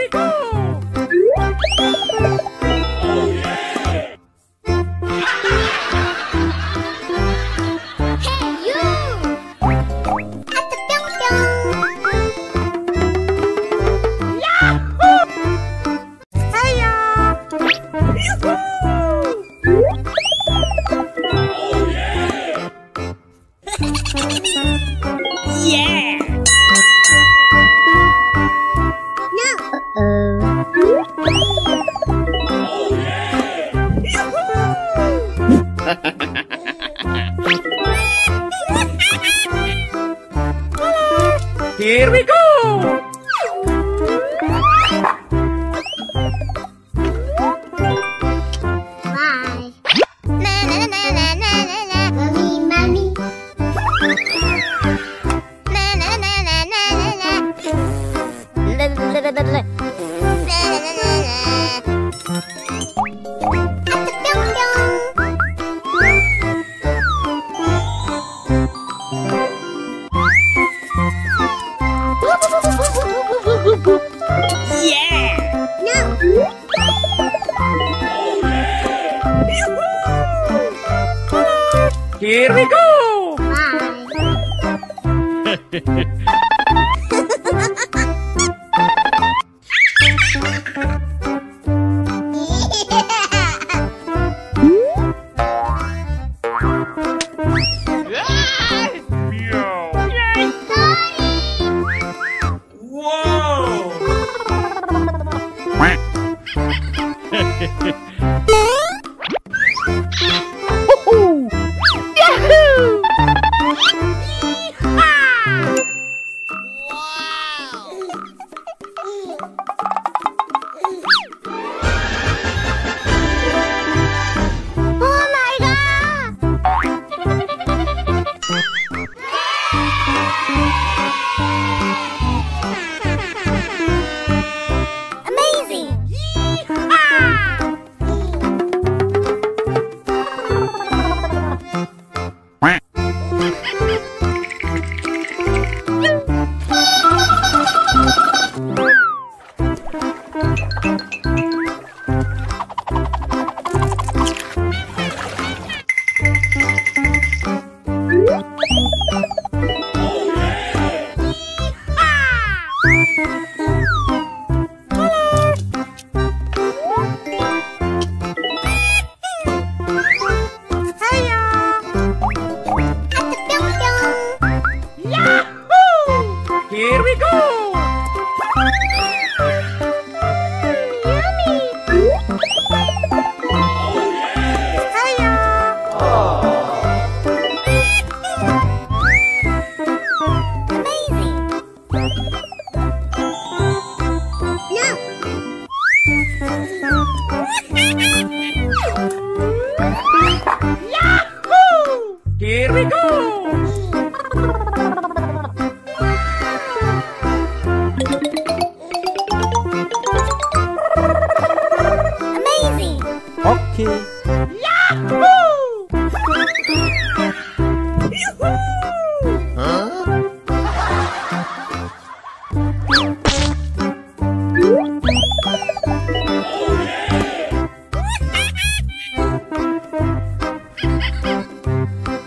we go! Oh yeah! Hey you! At the pyong pyong! Yahoo! Hiya! Yoo-hoo! Oh yeah! Yeah! No! Oh yeah! Here we go! Bye. Na na na na na na na. Mommy, mommy. Na na na na na na na. La la la la la. Na na na na na. At the pyong pyong. Yeah. No. Oh yeah! Here we go! Whoa! Oh my god! Amazing! Here we go! Here we go! Amazing! Okay.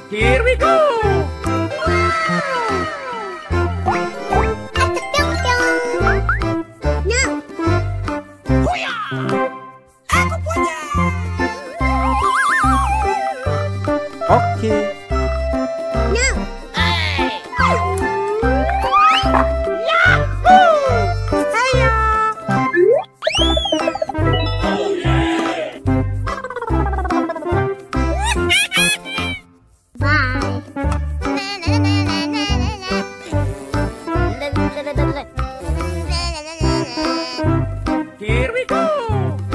Here we go! At the pyong pyong! No! Aku punya! Okay. No! Bye. Here we go!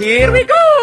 Here we go!